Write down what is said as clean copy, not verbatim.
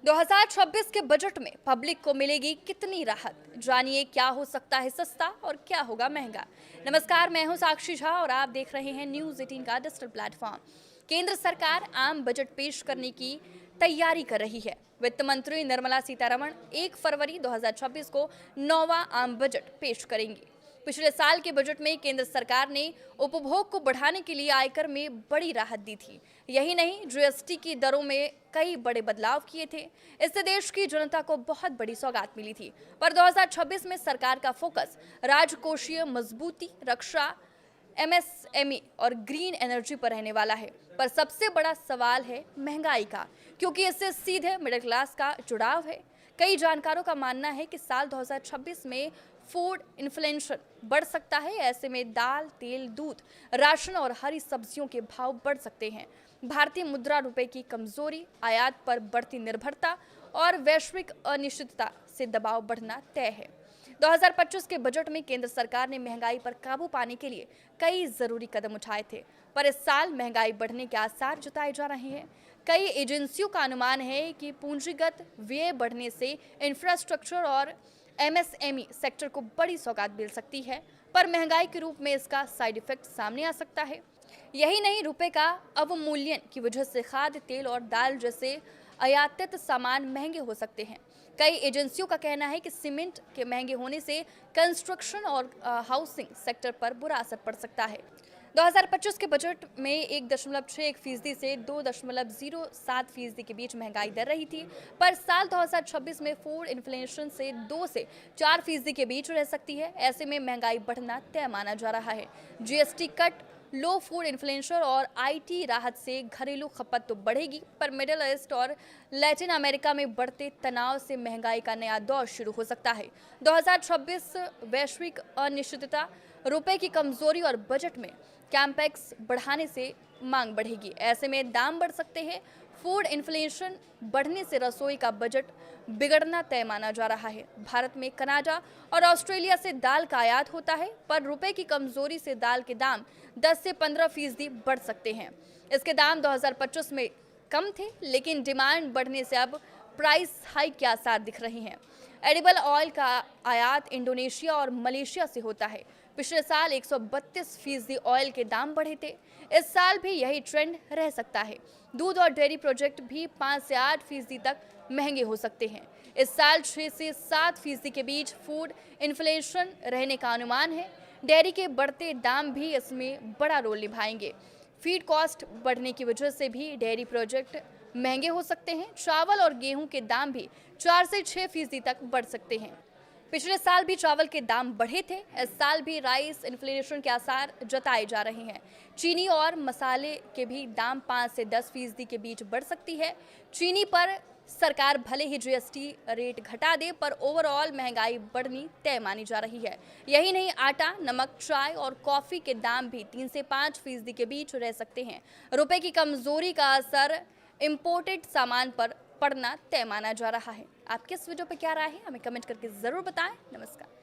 2026 के बजट में पब्लिक को मिलेगी कितनी राहत? जानिए क्या हो सकता है सस्ता और क्या होगा महंगा। नमस्कार, मैं हूं साक्षी झा और आप देख रहे हैं न्यूज़ 18 का डिजिटल प्लेटफॉर्म। केंद्र सरकार आम बजट पेश करने की तैयारी कर रही है। वित्त मंत्री निर्मला सीतारमण 1 फरवरी 2026 को 9वां आम बजट पेश करेंगी। पिछले साल के बजट में केंद्र सरकार ने उपभोग को बढ़ाने के लिए आयकर में बड़ी राहत दी थी। यही नहीं, जीएसटी की दरों में कई बड़े बदलाव किए थे। इससे देश की जनता को बहुत बड़ी सौगात मिली थी। पर 2026 में सरकार का फोकस राजकोषीय मजबूती, रक्षा, एमएसएमई और ग्रीन एनर्जी पर रहने वाला है। पर सबसे बड़ा सवाल है महंगाई का, क्योंकि इससे सीधे मिडिल क्लास का जुड़ाव है। कई जानकारों का मानना है कि साल 2026 में फूड इन्फ्लेशन बढ़ सकता है। ऐसे में दाल, तेल, दूध, राशन और हरी सब्जियों के भाव बढ़ सकते हैं। भारतीय मुद्रा रुपए की कमजोरी, आयात पर बढ़ती निर्भरता और वैश्विक अनिश्चितता से दबाव बढ़ना तय है। 2025 के बजट में केंद्र सरकार ने महंगाई पर काबू पाने के लिए कई जरूरी कदम उठाए थे, पर इस साल महंगाई बढ़ने के आसार जताए जा रहे हैं। कई एजेंसियों का अनुमान है कि पूंजीगत व्यय बढ़ने से इंफ्रास्ट्रक्चर और एमएसएमई सेक्टर को बड़ी सौगात मिल सकती है, पर महंगाई के रूप में इसका साइड इफेक्ट सामने आ सकता है। यही नहीं, रुपए का अवमूल्यन की वजह से खाद्य तेल और दाल जैसे आयातित सामान महंगे हो सकते हैं। कई एजेंसियों का कहना है कि सीमेंट के महंगे होने से कंस्ट्रक्शन और हाउसिंग सेक्टर पर बुरा असर पड़ सकता है। 2025 के बजट में 1.61% से 2.07% के बीच महंगाई दर रही थी, पर साल 2026 में फूड इन्फ्लेशन से 2 से 4% के बीच रह सकती है। ऐसे में महंगाई बढ़ना तय माना जा रहा है। जीएसटी कट, लो फूड इन्फ्लेशन और आईटी राहत से घरेलू खपत तो बढ़ेगी, पर मिडिल ईस्ट और लैटिन अमेरिका में बढ़ते तनाव से महंगाई का नया दौर शुरू हो सकता है। 2026 वैश्विक अनिश्चितता, रुपए की कमजोरी और बजट में कैम्पेक्स बढ़ाने से मांग बढ़ेगी। ऐसे में दाम बढ़ सकते हैं। फूड इन्फ्लेशन बढ़ने से रसोई का बजट बिगड़ना तय माना जा रहा है। भारत में कनाडा और ऑस्ट्रेलिया से दाल का आयात होता है, पर रुपए की कमजोरी से दाल के दाम 10 से 15% बढ़ सकते हैं। इसके दाम 2025 में कम थे, लेकिन डिमांड बढ़ने से अब प्राइस हाइक के आसार दिख रहे हैं। एडिबल ऑयल का आयात इंडोनेशिया और मलेशिया से होता है। पिछले साल 132% ऑयल के दाम बढ़े थे। इस साल भी यही ट्रेंड रह सकता है। दूध और डेयरी प्रोजेक्ट भी 5 से 8% तक महंगे हो सकते हैं। इस साल 6 से 7% के बीच फूड इन्फ्लेशन रहने का अनुमान है। डेयरी के बढ़ते दाम भी इसमें बड़ा रोल निभाएंगे। फीड कॉस्ट बढ़ने की वजह से भी डेयरी प्रोजेक्ट महंगे हो सकते हैं। चावल और गेहूं के दाम भी 4 से 6% तक बढ़ सकते हैं। पिछले साल भी चावल के दाम बढ़े थे। इस साल भी राइस इन्फ्लेशन के आसार जताए जा रहे हैं। चीनी और मसाले के भी दाम 5 से 10% के बीच बढ़ सकती है। चीनी पर सरकार भले ही जीएसटी रेट घटा दे, पर ओवरऑल महंगाई बढ़नी तय मानी जा रही है। यही नहीं, आटा, नमक, चाय और कॉफी के दाम भी 3 से 5% के बीच रह सकते हैं। रुपए की कमजोरी का असर इम्पोर्टेड सामान पर पड़ना तय माना जा रहा है। आपकी इस वीडियो पर क्या राय है, हमें कमेंट करके जरूर बताएं। नमस्कार।